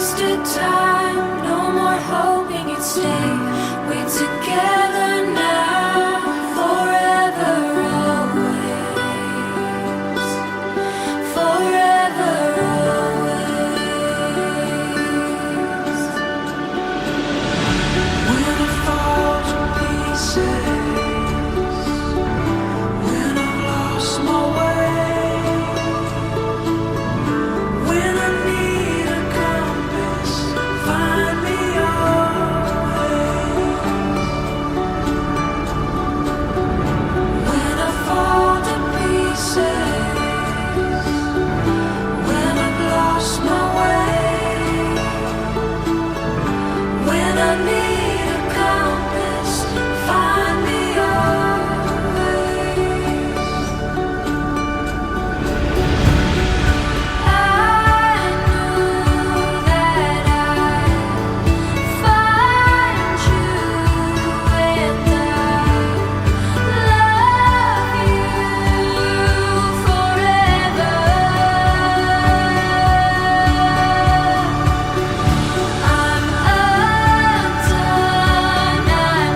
wasted time, no more hoping you'd stay. We're together now, forever always, forever always. When it falls to pieces, when I've lost my way, when I need a compass, find me always. When I fall to pieces, when I've lost my way, when I need a compass, find me always. I knew that I'd find you, and I love you forever. I'm undone, I'm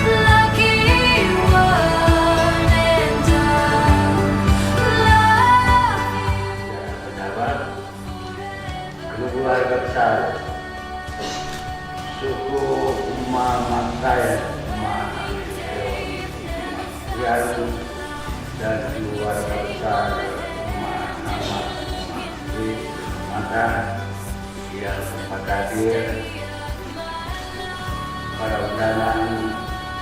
the lucky one, and I love you. Keluarga besar suku Mamataya Yalu dan keluarga besar Muhammad Mata yang sempat hadir, para undangan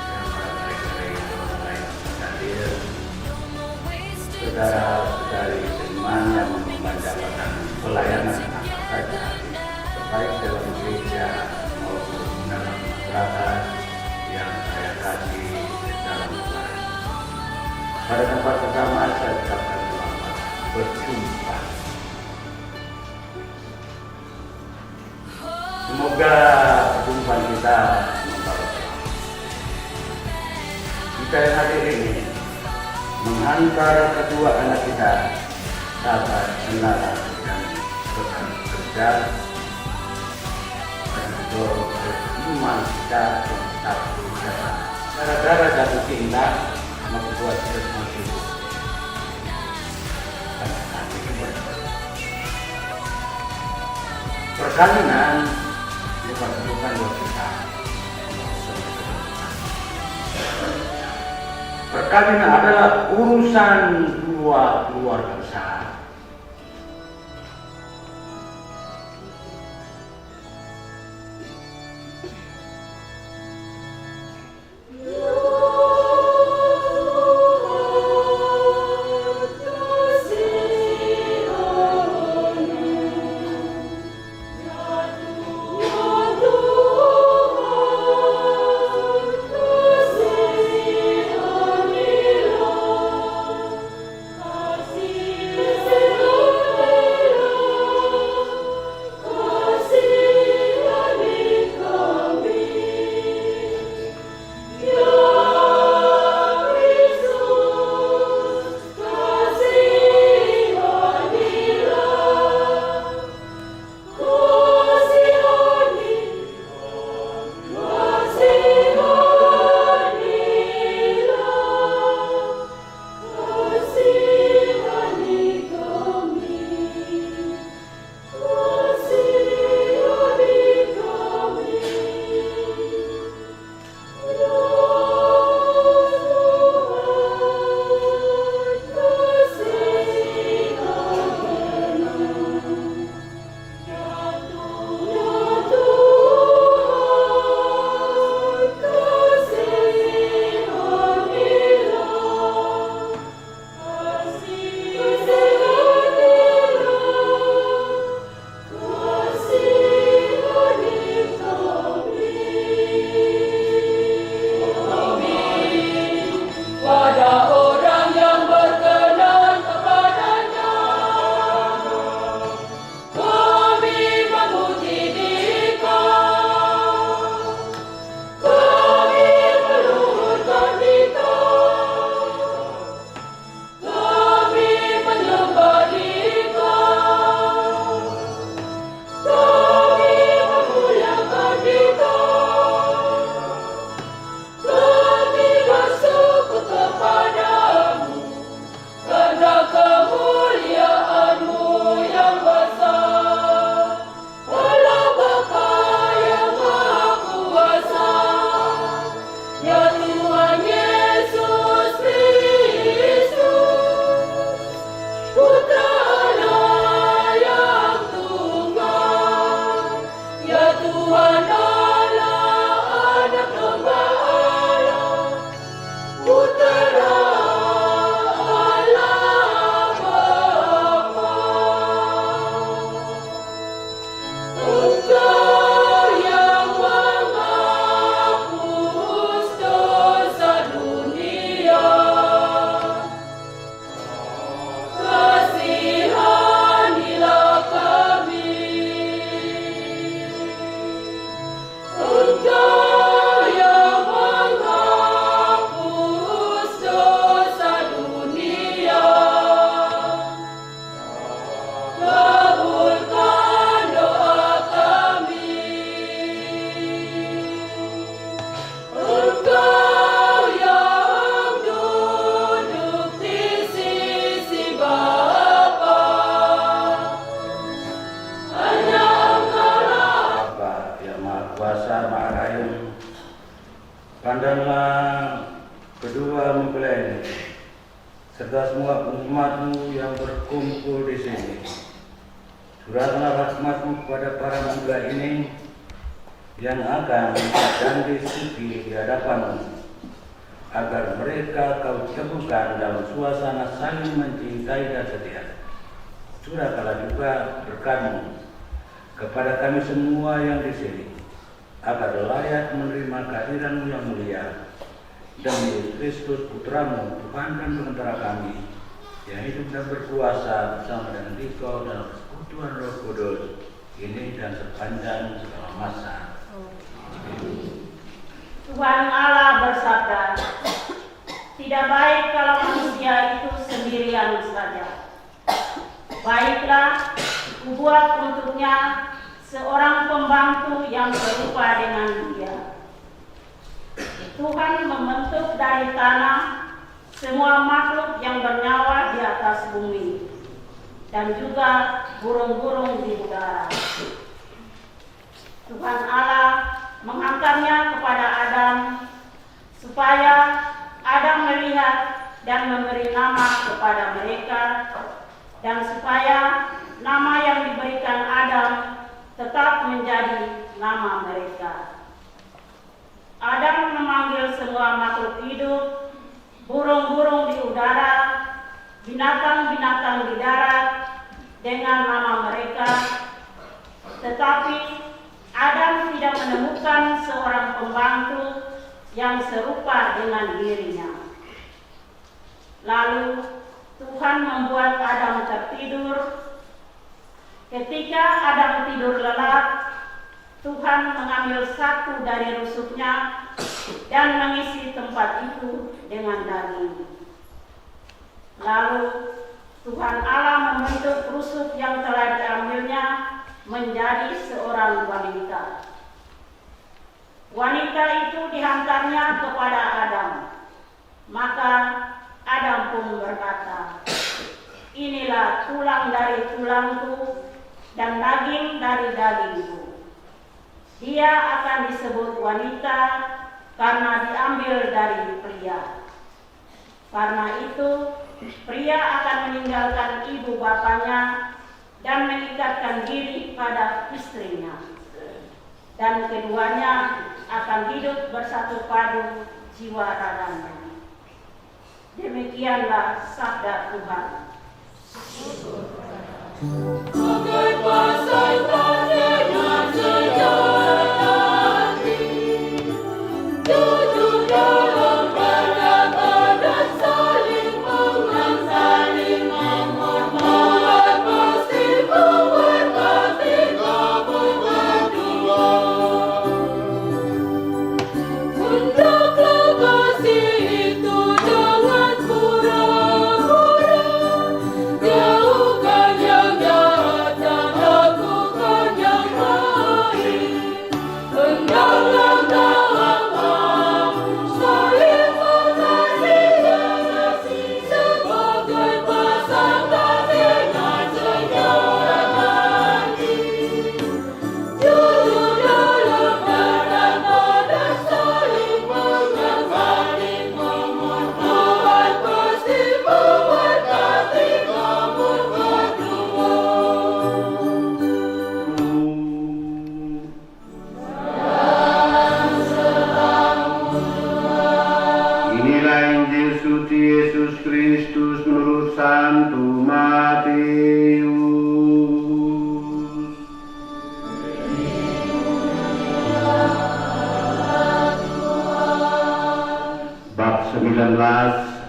dan para mereka yang lain hadir, saudara-saudari seniman yang mendapatkan pelayanan apa saja, baik dalam gereja maupun dalam masyarakat yang saya kasih dalam Tuhan. Pada tempat pertama saya ucapkan selamat berjumpa. Semoga perjumpaan kita membawa selamat. Kita yang hadir ini menghantar kedua anak kita, sahabat, saudara, dan rekan kerja, dan mendorong iman kita untuk satu sama. Gara-gara jatuh cinta, maka buat kita semakin perkawinan bukan buat kita. Perkawinan adalah urusan dua keluarga besar. Kasih Pandanglah kedua mempelai serta semua umatmu yang berkumpul di sini. Curahkanlah rahmatmu kepada para mempelai ini yang akan menjadi suci di hadapanmu, agar mereka kau teguhkan dalam suasana saling mencintai dan setia. Curahkanlah juga berkat-Mu kepada kami semua yang di sini, agar layak menerima kehadiran-Mu yang mulia, dan Yesus Kristus Putra-Mu, Tuhan dan Penentara kami, yang hidup dan berkuasa bersama dengan Engkau dalam persekutuan Roh Kudus, kini dan sepanjang segala masa. Tuhan Allah bersabda, tidak baik kalau manusia itu sendirian saja. Baiklah, kubuat untuknya seorang pembantu yang serupa dengan dia. Tuhan membentuk dari tanah semua makhluk yang bernyawa di atas bumi, dan juga burung-burung di udara. Tuhan Allah menghantarnya kepada Adam, supaya Adam melihat dan memberi nama kepada mereka, dan supaya nama yang diberikan Adam tetap menjadi nama mereka. Adam memanggil semua makhluk hidup, burung-burung di udara, binatang-binatang di darat dengan nama mereka, tetapi Adam tidak menemukan seorang pembantu yang serupa dengan dirinya. Lalu Tuhan membuat Adam tertidur. Ketika Adam tidur lelap, Tuhan mengambil satu dari rusuknya dan mengisi tempat itu dengan daging. Lalu Tuhan Allah membentuk rusuk yang telah diambilnya menjadi seorang wanita. Wanita itu dihantarnya kepada Adam. Maka Adam pun berkata, inilah tulang dari tulangku dan daging dari dagingku. Dia akan disebut wanita karena diambil dari pria. Karena itu, pria akan meninggalkan ibu bapanya dan mengikatkan diri pada istrinya, dan keduanya akan hidup bersatu padu jiwa raganya. Demikianlah sabda Tuhan.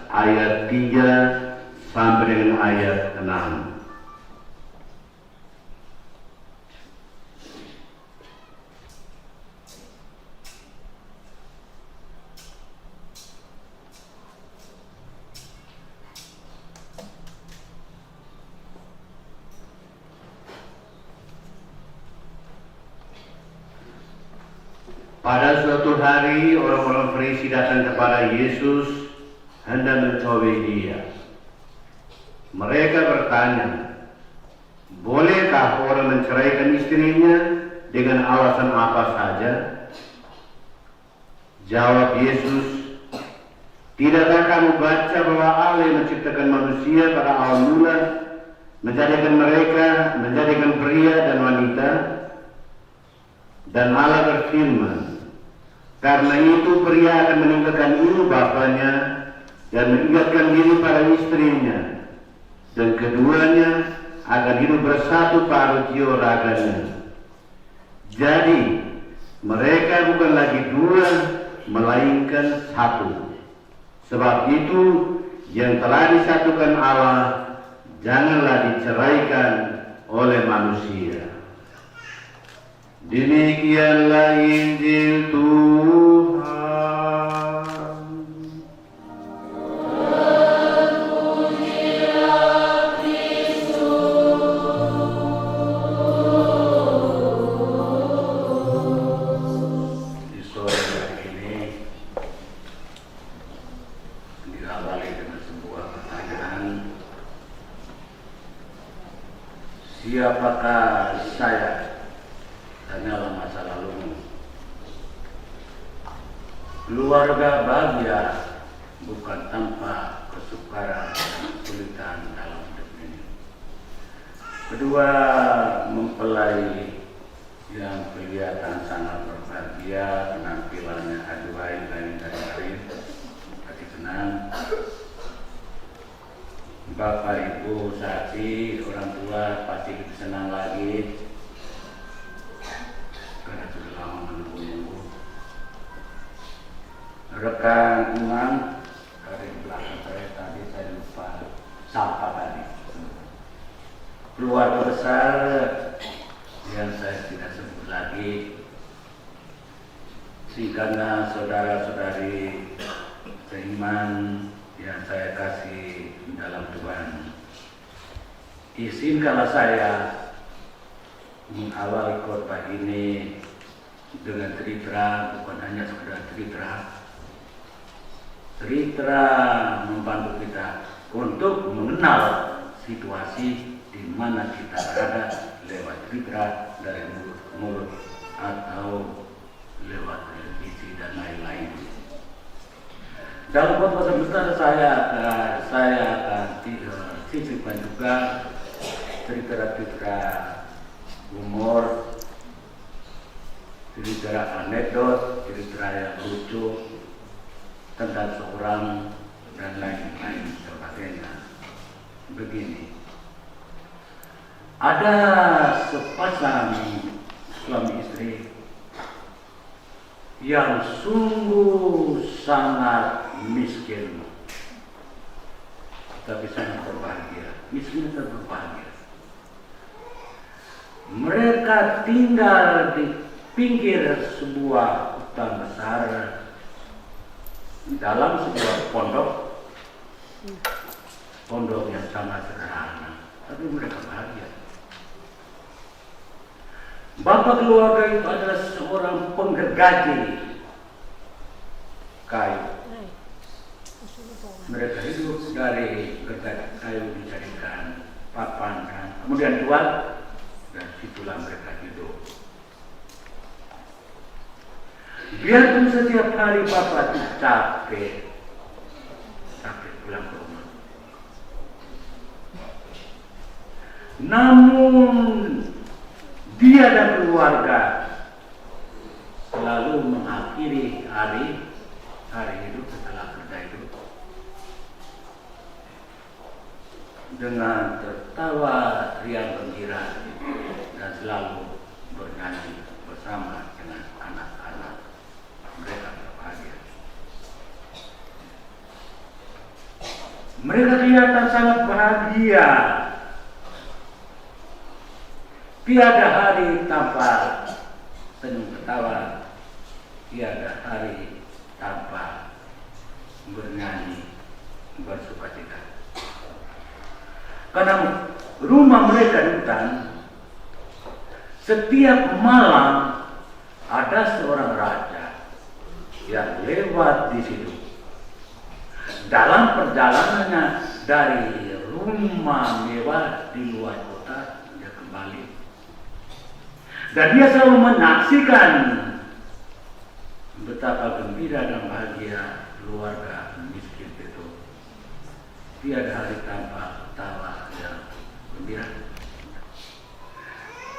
Ayat 3 sampai dengan ayat 6. Pada suatu hari orang-orang Farisi datang kepada Yesus hendak mencobek dia. Mereka bertanya, bolehkah orang menceraikan istrinya dengan alasan apa saja? Jawab Yesus, "Tidakkah kamu baca bahwa Allah menciptakan manusia pada awal mula, menjadikan pria dan wanita? Dan Allah berfirman, karena itu pria akan meninggalkan ibu bapanya dan mengikatkan diri pada istrinya, dan keduanya akan hidup bersatu pada jiwa raganya. Jadi mereka bukan lagi dua, melainkan satu. Sebab itu yang telah disatukan Allah janganlah diceraikan oleh manusia." Demikianlah Injil Tuhan. Di sore hari ini diawali dengan sebuah pertanyaan, siapakah saya? Hanyalah masa lalumu. Keluarga bahagia bukan tanpa kesukaran dan kesulitan dalam hidup ini. Kedua, mempelai yang kelihatan sangat berbahagia, penampilannya aduai lain dari lain, hati tenang. Bapak, ibu, saksi, orang tua pasti senang lagi karena sudah lama menunggu-nunggu. Rekan imam dari belakang saya tadi, saya lupa sapa tadi. Keluarga besar yang saya tidak sebut lagi, karena saudara-saudari seiman yang saya kasih dalam Tuhan. Izinkanlah saya mengawali khotbah ini dengan cerita, bukan hanya sekedar cerita membantu kita untuk mengenal situasi di mana kita berada lewat cerita dari mulut atau lewat televisi dan lain-lain. Dalam khotbah sebentar saya akan sisipkan juga cerita-cerita humor, cerita anekdot, cerita yang lucu tentang seorang dan lain-lain sebagainya. Begini, ada sepasang suami istri yang sungguh sangat miskin, tapi sangat berbahagia. Miskin dan berbahagia. Mereka tinggal di pinggir sebuah hutan besar dalam sebuah pondok yang sangat sederhana, tapi mereka bahagia. Bapak keluarga itu adalah seorang penggergaji kayu. Mereka hidup dari gergaji kayu, dijadikan papan, kemudian jual, dan situlah mereka hidup. Biarpun setiap hari Bapak itu capek pulang ke rumah, namun dia dan keluarga selalu mengakhiri hari hidup setelah kerja itu dengan tertawa riang gembira dan selalu bernyanyi bersama dengan anak-anak. Mereka berbahagia. Mereka kelihatan sangat bahagia. Tiada hari tanpa senyum ketawa, tiada hari tanpa bernyanyi bersukacita. Karena rumah mereka di hutan, setiap malam ada seorang raja yang lewat di situ. Dalam perjalanannya dari rumah mewah di luar kota, dia kembali. Dan dia selalu menyaksikan betapa gembira dan bahagia keluarga miskin itu. Tiada hari tanpa tawa yang gembira.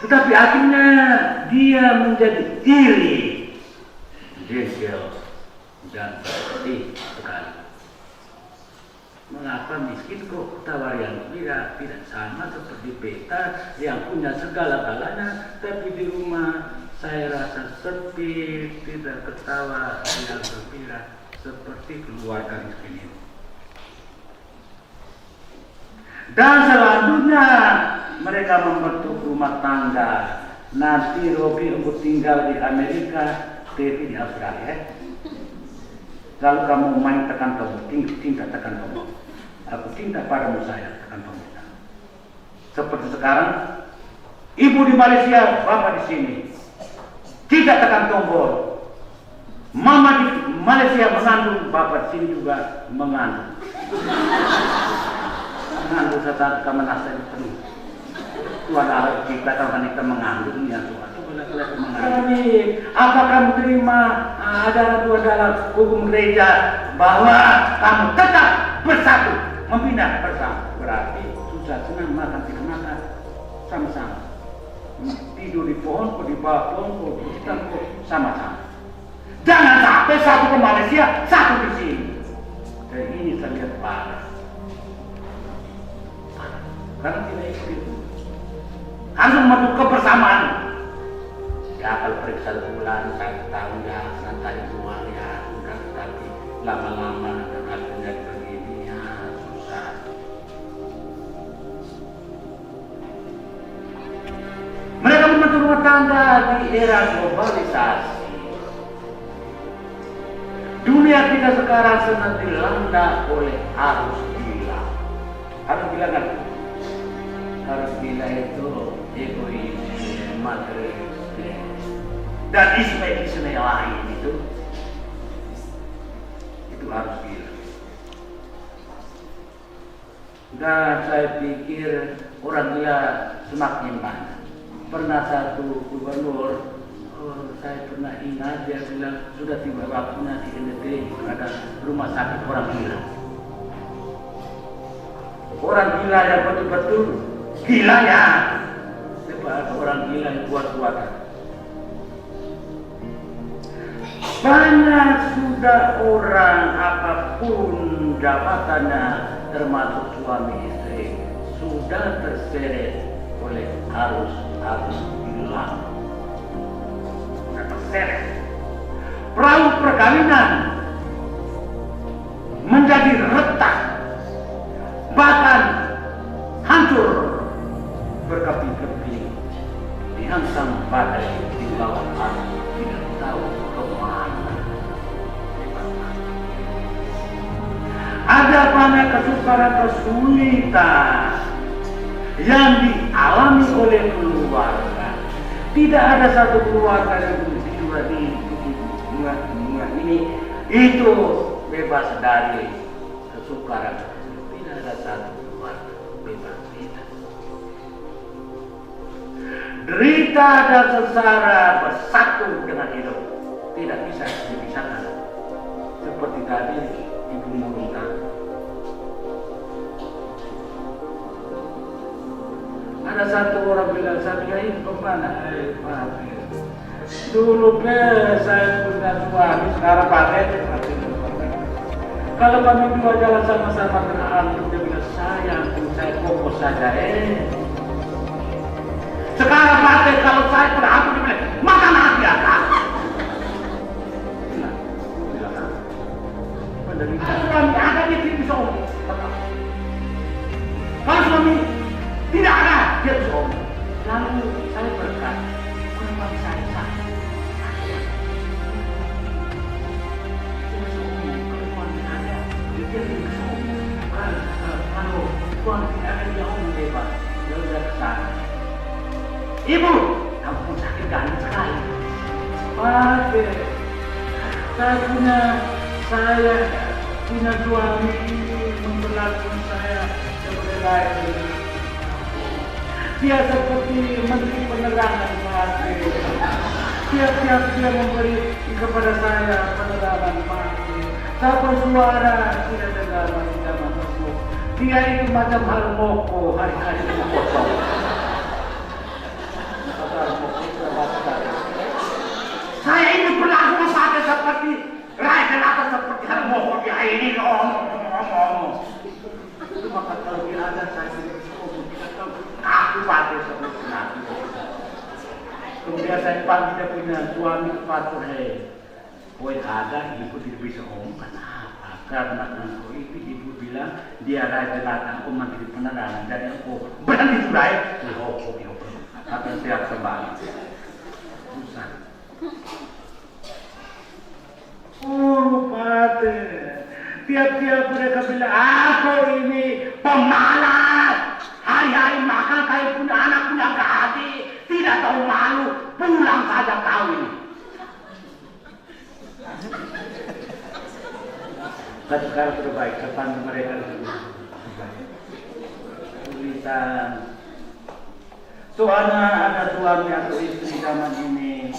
Tetapi akhirnya dia menjadi iri, jengkel, dan sedih sekali. Mengapa miskin kok tawa yang gembira? Tidak sama seperti beta yang punya segala-galanya, tapi di rumah saya rasa sepi, tidak ketawa yang gembira seperti keluarga miskin ini. Dan selanjutnya mereka membentuk rumah tangga. Nanti Robi untuk tinggal di Amerika, Devi di Australia. Lalu kamu main tekan tombol, cinta tekan tombol. Aku cinta padamu saya, tekan tombol. Seperti sekarang, ibu di Malaysia, bapak di sini. Tidak tekan tombol. Mama di Malaysia mengandung, bapak di sini juga mengandung. Mengandung saat kamu nasihat penuh. Tuhan Allah kita kalau kita mengandung ya Tuhan. Apa kamu terima ajaran Tuhan dalam hukum gereja bahwa kamu tetap bersatu, membina bersama? Berarti susah senang makan tidak makan sama-sama. Tidur di pohon, di bawah pohon, di hutan sama-sama. Jangan sampai satu ke Malaysia, satu di sini. Dan ini saya lihat parah. Karena tidak ikut. Harus membentuk kebersamaan. Ya kalau periksa bulan, 1 tahun ya, nanti uang ya, udah tapi lama-lama dan akhirnya begini ya susah. Mereka membentuk rumah tangga di era globalisasi. Dunia kita sekarang sedang dilanda oleh arus gila. Arus gila kan? Arus gila itu egois, materialis, dan isme lain itu harus gila. Dan saya pikir orang gila semakin banyak. Pernah satu gubernur, saya pernah ingat dia bilang sudah tiba waktunya di NTT ada rumah sakit orang gila. Orang gila yang betul-betul gila ya. Sebab orang gila yang kuat-kuatan. Banyak sudah orang apapun jabatannya termasuk suami istri sudah terseret oleh arus gila. Sudah terseret. Perahu perkawinan menjadi retak, bahkan hancur berkeping-keping dihantam badai di bawah arus, tidak tahu kemana. Ada banyak kesulitan yang dialami oleh keluarga. Tidak ada satu keluarga yang berjiwa di ini itu bebas dari kesukaran. Tidak ada satu keluarga bebas derita. Derita dan sengsara bersatu dengan hidup, tidak bisa dipisahkan. Seperti tadi ibu mengungkap. Ada satu orang bilang, saya bilang, kemana? Pak, dulu saya punya suami, sekarang pakai. Kalau kami dua jalan sama-sama terhampir, dia bilang, saya fokus saja. Sekarang pakai, kalau saya terhampir, dia bilang, makan hati ya, Kak. Suami ada dia bisa omong. Kalau suami tidak ada, dia bisa omong. Lalu saya berkata, memang saya sakit. Dia bisa omong. Kalau suami ada, dia bisa omong. Kalau suami tidak ada, dia omong bebas. Dia sudah kesana. Ibu, kamu pun sakit gani sekali. Pak, saya punya suami memperlakukan saya sebagai lain. Dia seperti menteri penerangan, Pak. Tiap-tiap dia memberi kepada saya penerangan mati. Saya bersuara tidak dengar masih zaman masuk. Dia itu macam harmoko hari-hari kosong. Saya ini berlaku pada seperti rakyat atau seperti harmoko di hari ini ngomong. Itu maka kalau dia ada saya aku pada seperti nanti. Kemudian saya panggil dia punya suami patur, kowe ada ibu tidak bisa ngomong kenapa? Karena engkau itu ibu bilang dia raja latang aku mandiri penerangan dan aku berani surai dihopok akan siap kembali. Susah. Oh, Pater, tiap-tiap mereka bilang aku ini pemalas. Hari-hari makan kayak punya anak punya hati, tidak tahu malu, pulang saja kau ini. Tapi sekarang sudah baik, depan mereka sudah baik. Tulisan. Soalnya ada suami atau istri zaman ini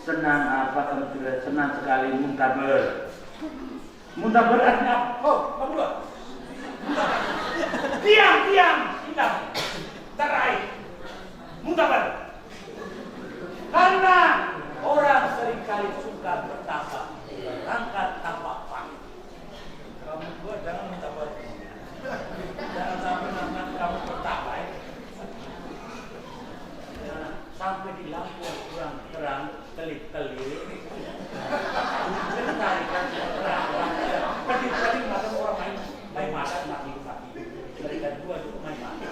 senang apa kamu sudah senang sekali muntaber. Muntaber artinya apa? Oh, kamu dua. Diam. Terai. Muntaber. Karena orang seringkali suka bertapa, berangkat tanpa pamit. Kamu dua jangan muntaber. Jangan sampai nanti kamu bertapa. Sampai di lampu yang kurang terang, kelip-kelip. Tarikan terang. Padi-padi macam orang main makan mati. Mereka dua itu main makan.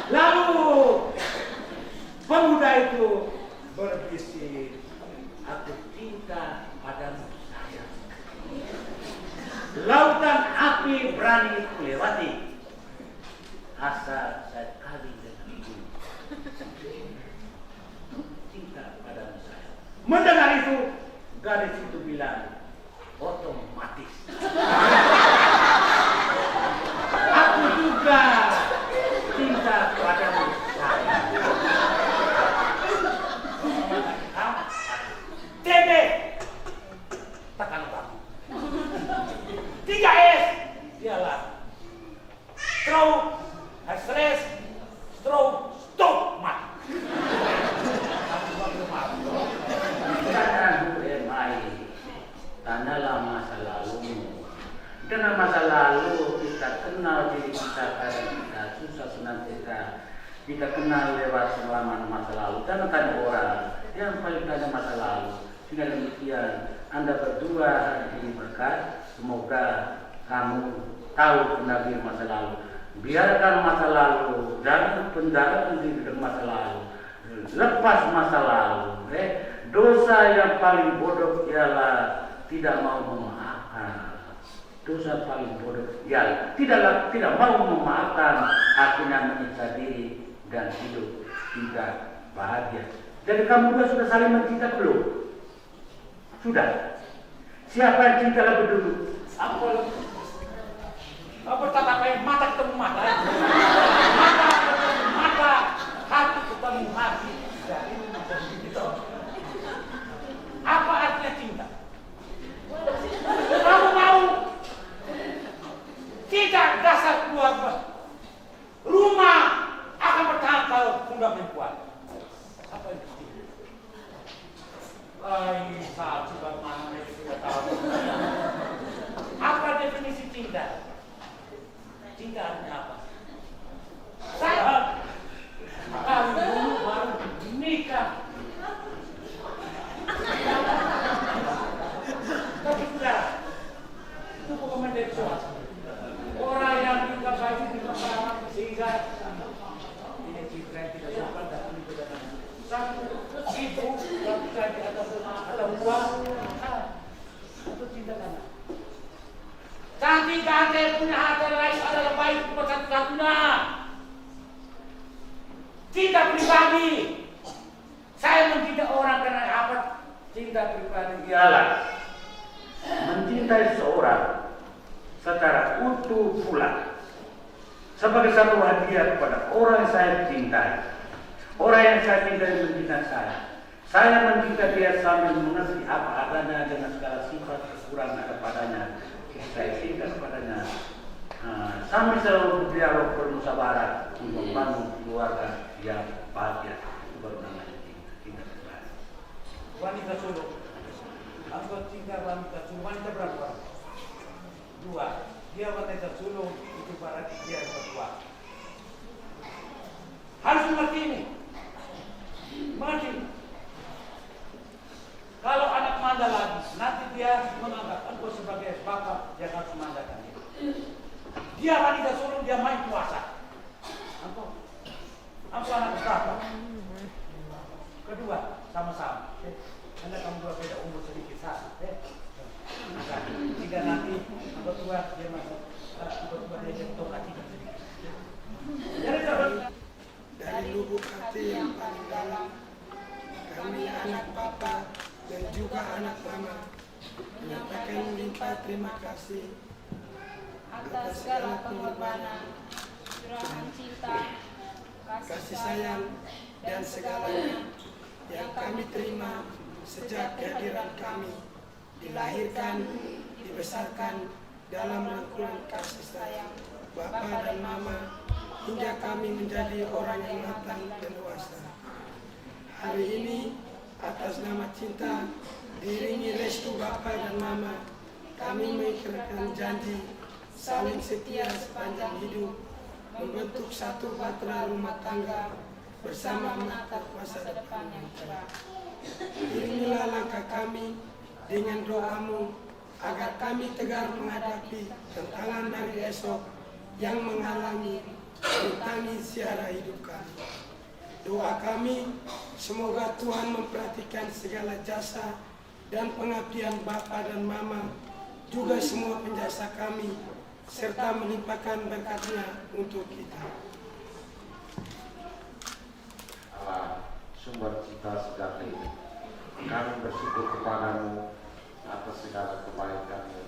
Lalu pemuda itu berbisik, aku cinta padamu sayang. Lautan api berani kulewati, asal saya kawin dengan ibu. Cinta padamu sayang. Mendengar itu, gadis itu bilang otomatis. Aku juga cinta padamu sayang. Tebe, tekan kamu. 3S, dialah. Stroke, stress, stroke, stop, mati. Tanyalah masa lalumu. Dengan masa lalu kita kenal diri kita karena kita susah senantiasa. Kita kenal lewat pengalaman masa lalu. Karena tanya orang yang paling tanya masa lalu. Sehingga demikian Anda berdua hari ini berkat. Semoga kamu tahu benar masa lalu. Biarkan masa lalu, jangan penjarakan diri dengan masa lalu. Lepas masa lalu. Dosa yang paling bodoh ialah tidak mau memaafkan. Dosa paling bodoh ialah tidak mau memaafkan, akhirnya menyiksa diri dan hidup tidak bahagia. Jadi kamu dua sudah saling mencinta belum? Sudah. Siapa yang cinta lebih dulu? Apa tatapan mata ketemu mata? Mata, hati ketemu hati. Jadi itu. Apa artinya cinta? Kamu mau tidak dasar keluarga, rumah akan bertahan kalau fundament kuat. Apa itu cinta? Saat sudah mana itu sudah tahu. Apa definisi cinta? Cinta artinya apa? Saat kami dulu baru nikah. Tapi sudah, itu bukan dari suatu orang yang juga baik juga paham sehingga ini cinta yang tidak sopan dan ini benar. Satu itu ketika di atas rumah atau uang, itu cinta kanan. Cantik cantik punya hati lain adalah baik bukan satu-satunya. Cinta pribadi. Saya mencintai orang karena apa? Cinta pribadi ialah mencintai seorang secara utuh pula sebagai satu hadiah kepada orang yang saya cintai. Orang yang saya cintai mencintai saya. Saya mendidik dia sambil mengerti apa adanya dengan segala sifat kekurangan ada padanya. Saya izinkan kepadanya sambil selalu berdialog bermusawarah untuk membangun keluarga yang bahagia. Baru namanya tinggal kembali. Wanita sulung. Anggota tinggal wanita sulung. Wanita berapa? 2. Dia wanita sulung, itu berarti dia yang kedua. Harus mengerti ini. Mengerti. Kalau anak manda lagi, nanti dia menganggap engkau sebagai bapak yang harus memandakan dia. Dia wanita sulung, dia main puasa. Engkau anak berapa? Kedua, sama-sama. Karena kamu dua beda umur sedikit satu. Tiga nanti, engkau tua dia masuk. Engkau tua dia jadi tokat tiga sedikit. Jadi dari lubuk hati yang paling dalam, kami anak papa dan juga anak mama menyampaikan limpah terima kasih atas segala pengorbanan, curahan cinta, kasih sayang dan segalanya yang kami terima sejak kehadiran kami dilahirkan, dibesarkan dalam rangkulan kasih sayang Bapa dan Mama hingga kami menjadi orang yang matang dan dewasa. Hari ini atas nama cinta diiringi restu Bapa dan Mama, kami mengikrarkan janji saling setia sepanjang hidup, membentuk satu bahtera rumah tangga bersama menatap masa depan yang cerah. Iringilah langkah kami dengan doamu agar kami tegar menghadapi tantangan dari esok yang menghalangi rintangi siara hidup kami. Doa kami, semoga Tuhan memperhatikan segala jasa dan pengabdian Bapa dan Mama, juga semua penjasa kami, serta melimpahkan berkat-Nya untuk kita. Allah, sumber cita sejati, kami bersyukur kepadamu atas segala kebaikan-Mu.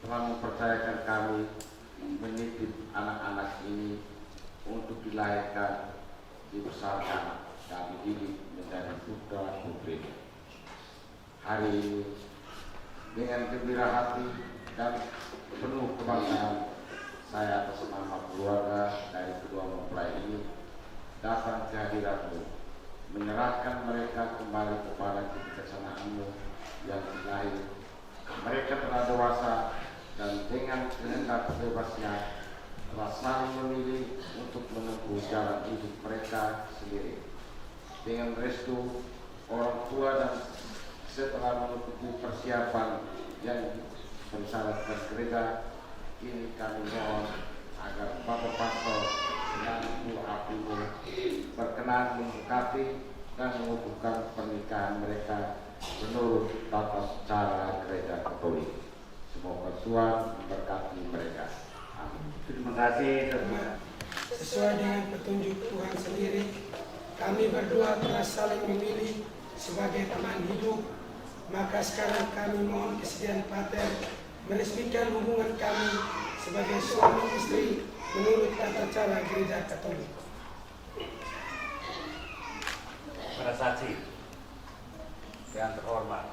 Telah mempercayakan kami menitip anak-anak ini untuk dilahirkan, dibesarkan, dan dididik menjadi putra putri. Hari ini dengan gembira hati dan penuh kebanggaan, saya atas nama keluarga dari kedua mempelai ini datang ke hadirat-Mu, menyerahkan mereka kembali kepada kebijaksanaan-Mu yang ilahi. Mereka telah dewasa dan dengan kehendak bebasnya telah saling memilih untuk menempuh jalan hidup mereka sendiri. Dengan restu orang tua dan setelah mengikuti persiapan yang mensyaratkan gereja, ini kami mohon agar Bapak Pastor dan Ibu Apimu berkenan memberkati dan mengukuhkan pernikahan mereka menurut tata cara gereja Katolik. Semoga Tuhan memberkati mereka. Amin. Terima kasih. Sesuai dengan petunjuk Tuhan sendiri, kami berdua telah saling memilih sebagai teman hidup. Maka sekarang kami mohon kesediaan Pater meresmikan hubungan kami sebagai suami istri menurut tata cara gereja Katolik. Para saksi yang terhormat,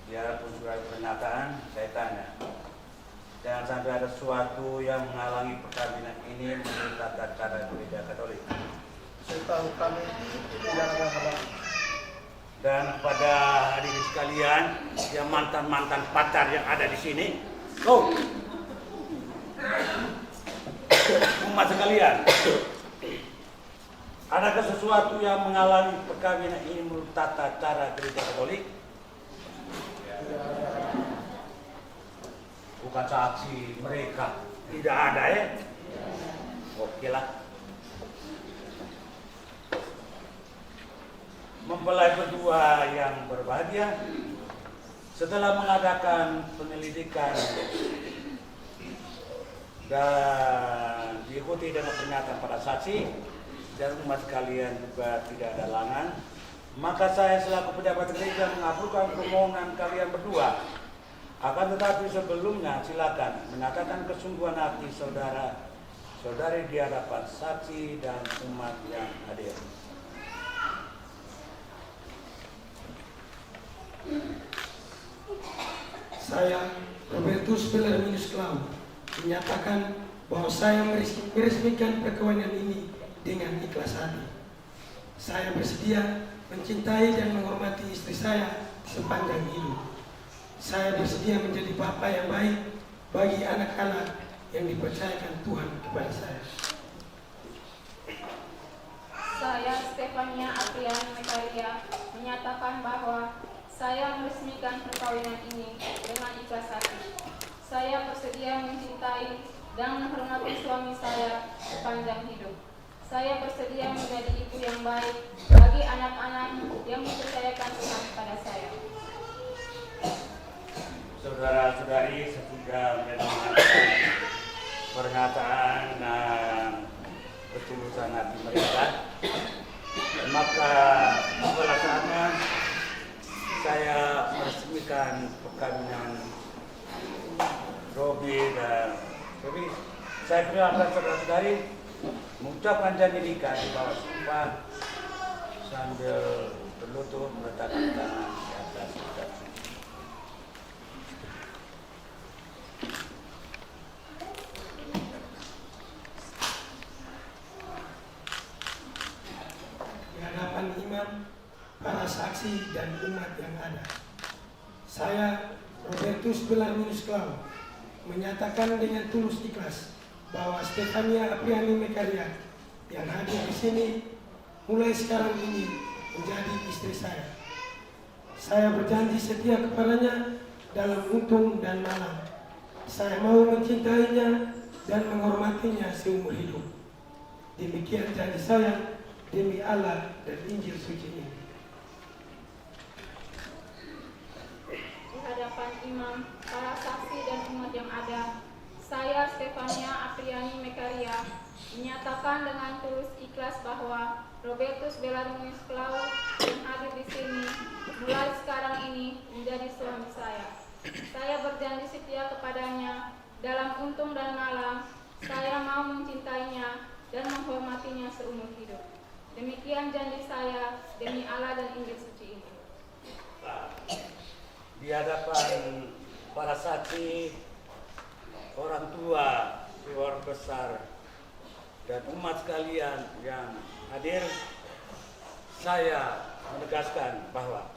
biarpun sudah pernyataan, saya tanya, jangan sampai ada sesuatu yang menghalangi perkawinan ini menurut tata cara gereja Katolik. Setahu kami tidak ada halangan. Dan kepada hadirin sekalian yang mantan-mantan pacar yang ada di sini, umat sekalian, adakah sesuatu yang menghalangi perkawinan ini menurut tata cara gereja Katolik? Bukan saksi mereka, tidak ada ya? Oke lah. Mempelai berdua yang berbahagia, setelah mengadakan penyelidikan dan diikuti dengan pernyataan para saksi dan umat sekalian juga tidak ada halangan, maka saya selaku pejabat gereja mengabulkan permohonan kalian berdua. Akan tetapi sebelumnya silakan menyatakan kesungguhan hati saudara-saudari di hadapan saksi dan umat yang hadir. Saya, Robertus Bellarminus Clau, menyatakan bahwa saya meresmikan perkawinan ini dengan ikhlas hati. Saya bersedia mencintai dan menghormati istri saya sepanjang hidup. Saya bersedia menjadi bapa yang baik bagi anak-anak yang dipercayakan Tuhan kepada saya. Saya, Stefania Apriani Mekaria, menyatakan bahwa saya meresmikan perkawinan ini dengan ikhlas hati. Saya bersedia mencintai dan menghormati suami saya sepanjang hidup. Saya bersedia menjadi ibu yang baik bagi anak-anak yang dipercayakan Tuhan kepada saya. Saudara-saudari, sesudah mendengarkan pernyataan ketulusan hati mereka, maka pelaksana saya meresmikan perkawinan Robi dan Robi. Saya persilakan saudara-saudari mengucapkan janji nikah di bawah sumpah sambil berlutut meletakkan tangan di atas kitab suci. Di hadapan imam, para saksi dan umat yang ada, saya, Robertus Bellarminus Clau, menyatakan dengan tulus ikhlas bahwa Stefania Apriani Mekaria yang hadir di sini mulai sekarang ini menjadi istri saya. Saya berjanji setia kepadanya dalam untung dan malam. Saya mau mencintainya dan menghormatinya seumur hidup. Demikian janji saya demi Allah dan Injil suci ini. Di hadapan imam, para saksi dan umat yang ada, saya, Stefania Apriani Mekaria, menyatakan dengan tulus ikhlas bahwa Robertus Bellarminus Clau yang hadir di sini mulai sekarang ini menjadi suami saya. Saya berjanji setia kepadanya dalam untung dan malam. Saya mau mencintainya dan menghormatinya seumur hidup. Demikian janji saya demi Allah dan Injil suci ini. Di hadapan para saksi, orang tua, keluarga besar, dan umat sekalian yang hadir, saya menegaskan bahwa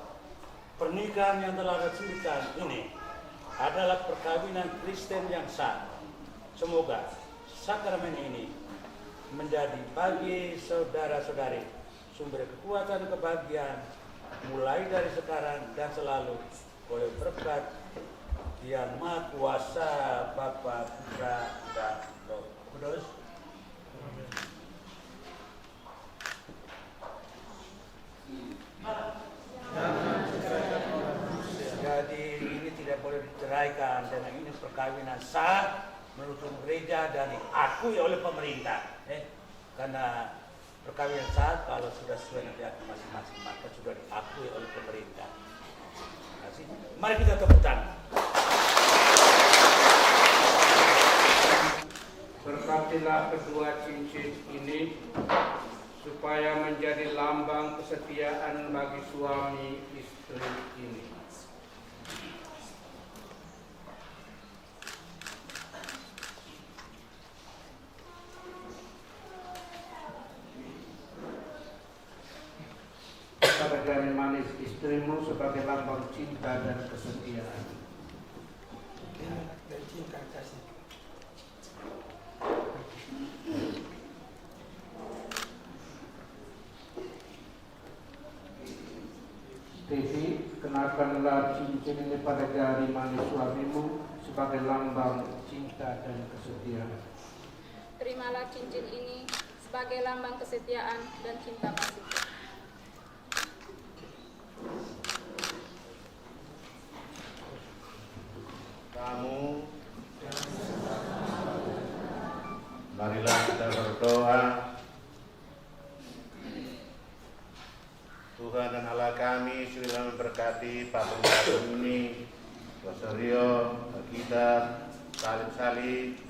pernikahan yang telah resmikan ini adalah perkawinan Kristen yang sah. Semoga sakramen ini menjadi bagi saudara-saudari sumber kekuatan kebahagiaan mulai dari sekarang dan selalu, oleh berkat Yang Maha Kuasa, Bapa, Putra, dan Roh Kudus. Jadi ini tidak boleh diceraikan, dan ini perkawinan sah menurut gereja dan diakui oleh pemerintah. Karena perkawinan sah kalau sudah sesuai dengan keyakinan masing-masing, maka sudah diakui oleh pemerintah. Mari kita tepuk tangan. Berkatilah kedua cincin ini supaya menjadi lambang kesetiaan bagi suami istri ini. Pada jari manis istrimu sebagai lambang cinta dan kesetiaan. Dan cinta kasih. Devi, kenakanlah cincin ini pada jari manis suamimu sebagai lambang cinta dan kesetiaan. Terimalah cincin ini sebagai lambang kesetiaan dan cinta kasih. Kamu, marilah kita berdoa. Tuhan dan Allah kami, sudah memberkati patung-patung ini, Rosario, Alkitab, salib-salib,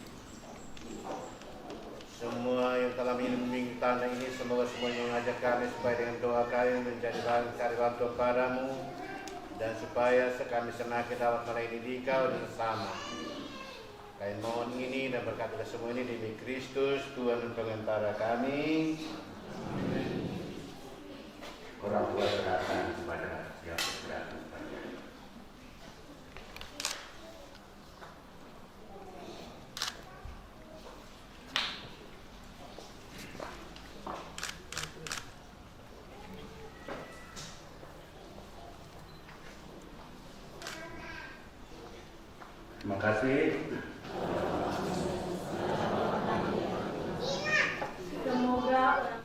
semua yang telah mengiringi tanah ini, semoga semuanya mengajak kami supaya dengan doa kami menjadi bahan karyawan kepadamu dan supaya kami senang kita dapat melayani Dikau dan sesama. Kami mohon ini dan berkati semua ini demi Kristus Tuhan dan Pengantara kami. Orang tua serahkan kepada yang berkenan. Terima kasih. Semoga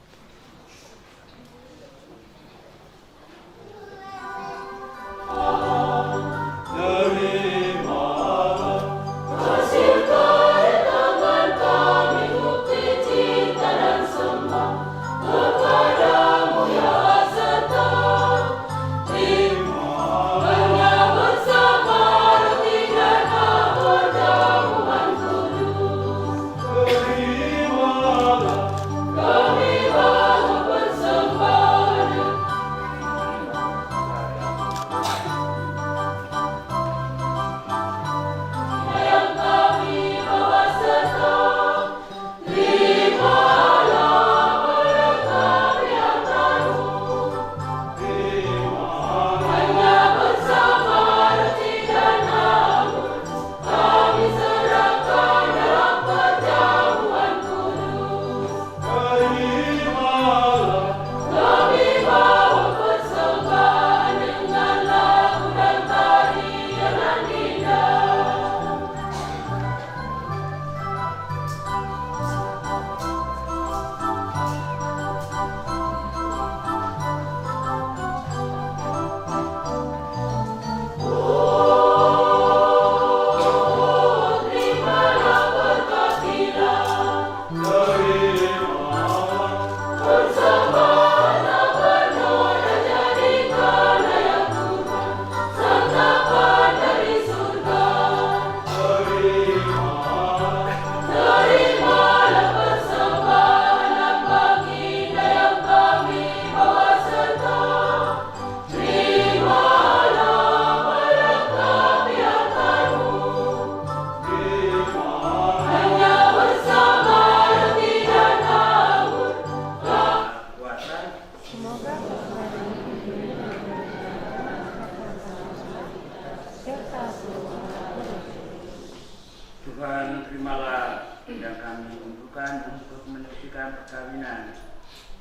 Tuhan, terimalah yang kami untukkan untuk menyucikan perkawinan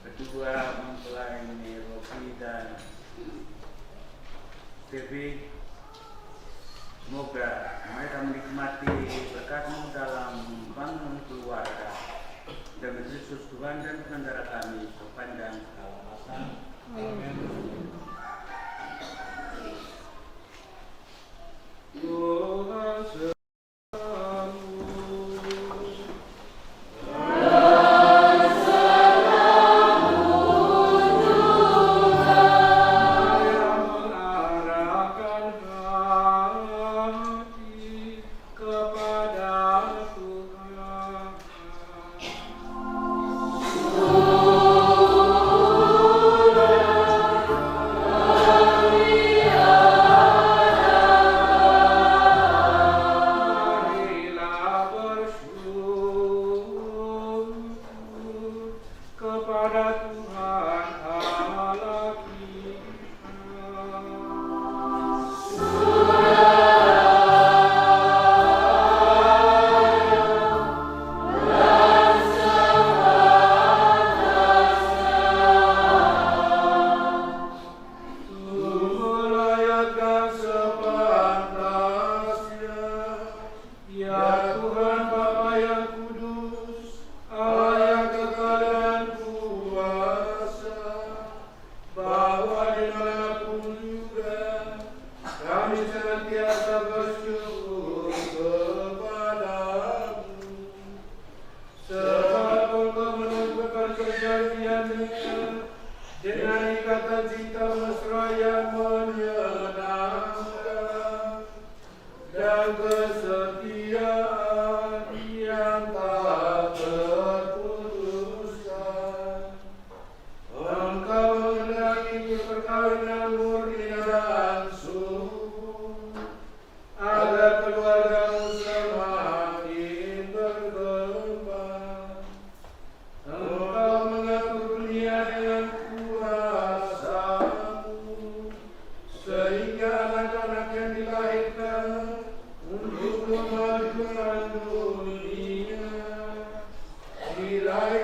kedua mempelai Rofi dan Devi. Semoga mereka menikmati berkat-Mu dalam membangun keluarga. Demi Kristus Tuhan dan Pengantara kami sepanjang segala masa. Amin. Tuhan Allah yang kekal dan kuasa,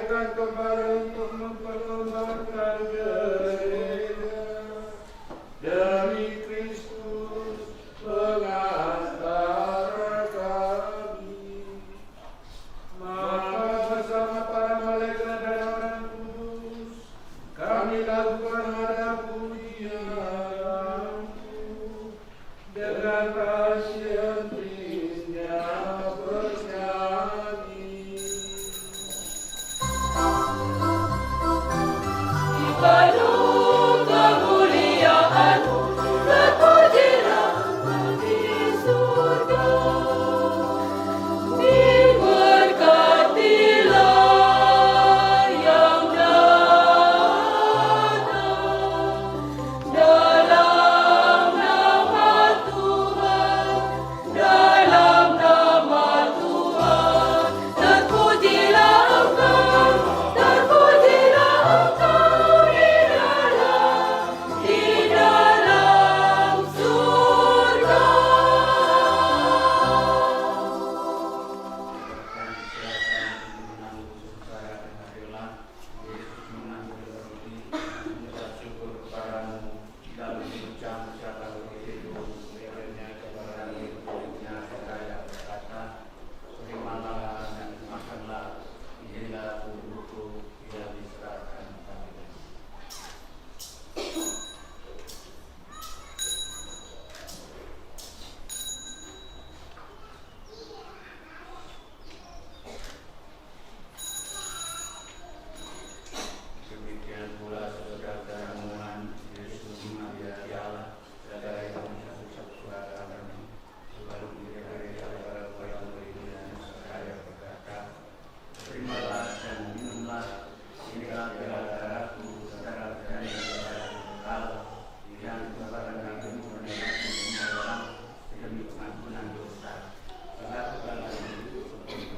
dilahirkan kembali untuk memperkembangkan gereja demi Kristus pengantara kami. Maka bersama para malaikat dan orang kudus kami lakukan hadap pujian dengan kasih hentinya bernyanyi. Penuh kemuliaan, terpujilah di surga. Diberkatilah yang datang dalam nama Tuhan, dalam nama Tuhan. Terpujilah Engkau, terpujilah Engkau di dalam surga. Demikian pula saudara dan Yesus Maria Allah, saudara yang mengucap suara kami, lalu gereja para orang beriman seraya berkata, terimalah dan minumlah, inilah darahku, saudara dan Allah, yang kepada kami menerima semua orang demi pengampunan dosa. Lakukanlah itu seperti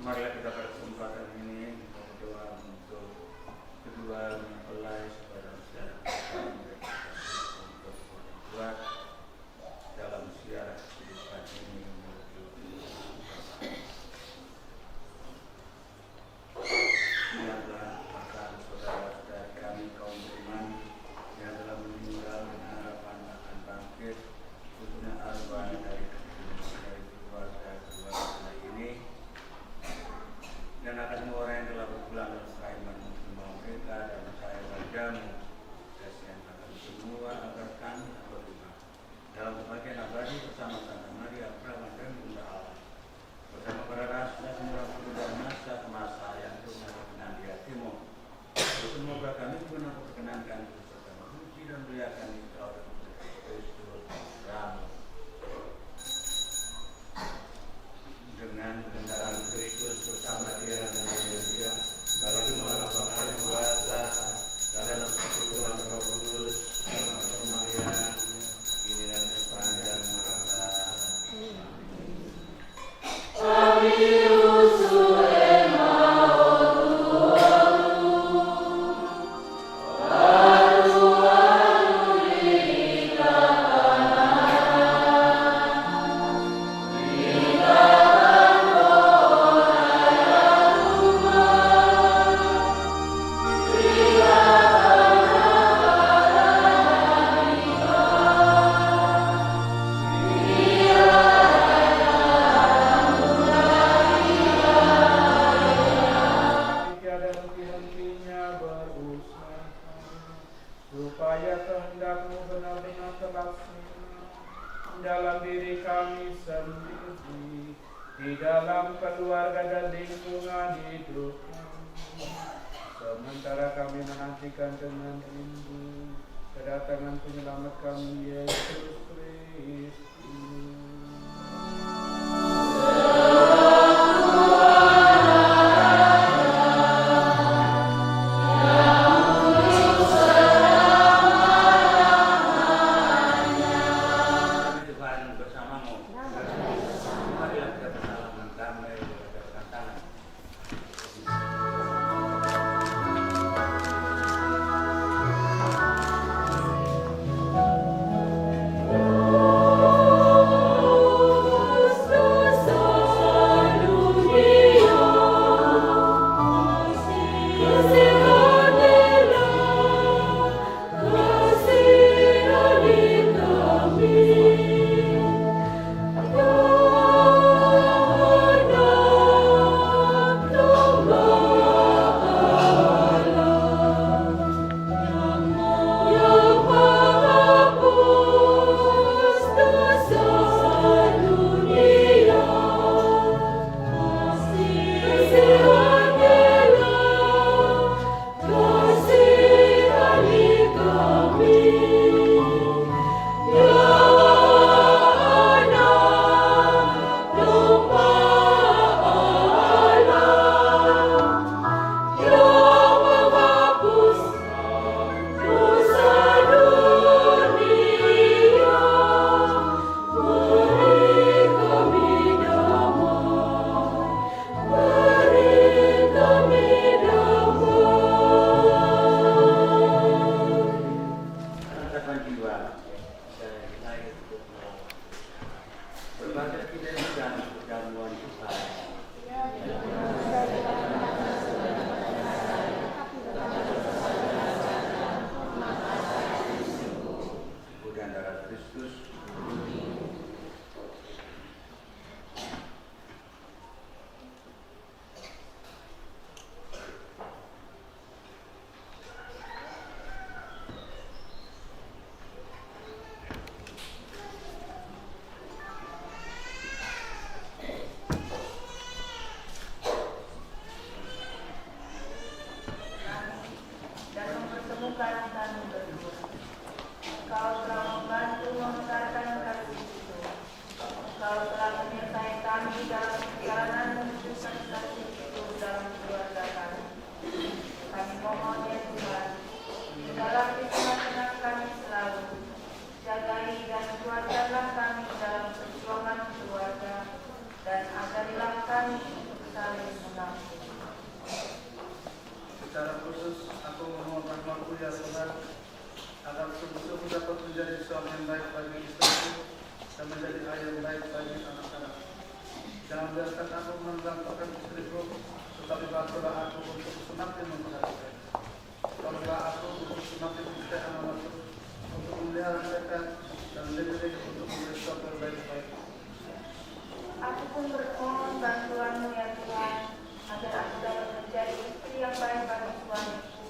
marilah kita pada kesempatan ini berdoa untuk kedua mempelai saudara-saudara untuk kuat dalam ziarah kehidupan ini menuju biarlah akan saudara-saudara kami kaum beriman yang telah meninggal dengan harapan akan bangkit, khususnya arwah dari keluarga ini dan akan semua orang yang telah berpulang dalam kerahiman semua mereka dan saya wajahmu kasihan akan semua agar kami berdoa dalam kebahagiaan abadi bersama Santa Maria Perawan dan Bunda Allah bersama para rasul semua guru dan masa yang berkenan di hatimu. Semoga kami benar perkenankan serta memuji dan muliakan Engkau dan Kristus Ramu dengan kendaraan Kristus bersama Dia dan Manusia, bagi semua Bapa yang kuasa dalam persekutuan Roh Kudus, Maria, kini dan sepanjang masa. Amin. keluarga dan lingkungan hidup kami. Sementara kami menantikan dengan rindu kedatangan penyelamat kami Yesus Kristus. Secara khusus, aku memohon rahmat-Mu ya Tuhan, agar sungguh-sungguh dapat menjadi suami yang baik bagi istriku dan menjadi ayah yang baik bagi anak-anak. Jangan biarkan aku menggantungkan istriku, tetapi bantulah aku untuk semakin memperhatikan. Tolonglah aku untuk semakin mencintai anak-anakku, untuk memelihara mereka dan lebih-lebih untuk menjadi suami yang baik-baik. Aku pun bermohon bantuan-Mu ya Tuhan, agar aku dapat menjadi istri yang baik bagi suamiku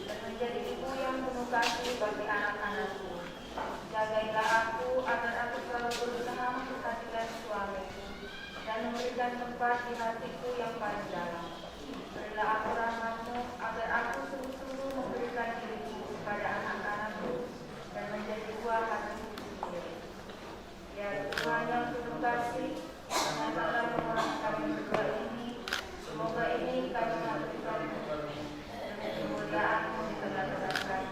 dan menjadi ibu yang penuh kasih bagi anak-anakku. Jagailah aku agar aku selalu berusaha memperhatikan suamiku dan memberikan tempat di hatiku yang paling dalam. Berilah aku rahmat-Mu agar aku sungguh-sungguh memberikan diriku kepada anak-anakku dan menjadi buah hatiku sendiri. Ya Tuhan yang penuh kasih, ternyatalah permohonan kami berdua ini. Semoga ini kami berikan demi kemuliaan-Mu di tengah-tengah kami.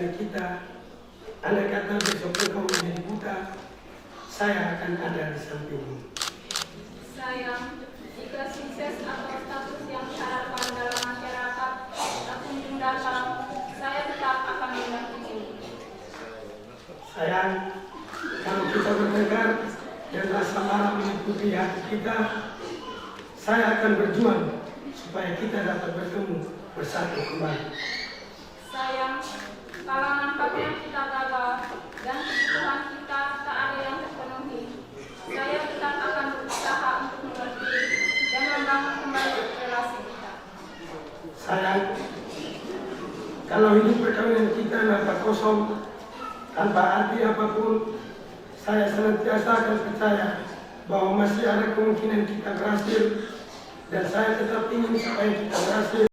perhatian kita. Andai kata besok engkau menjadi buta, saya akan ada di sampingmu. Sayang, jika sukses atau status yang diharapkan dalam masyarakat tak kunjung datang, saya tetap akan mendampingimu. Sayang, kalau kita bertengkar dan rasa marah meliputi hati kita, saya akan berjuang supaya kita dapat bertemu bersatu kembali. Sayang, kalau nampaknya kita gagal dan kebutuhan kita tak ada yang terpenuhi, saya tetap akan berusaha untuk mengerti dan membangun kembali relasi kita. Sayang, kalau hidup perkawinan kita nampak kosong, tanpa arti apapun, saya senantiasa akan percaya bahwa masih ada kemungkinan kita berhasil, dan saya tetap ingin supaya kita berhasil.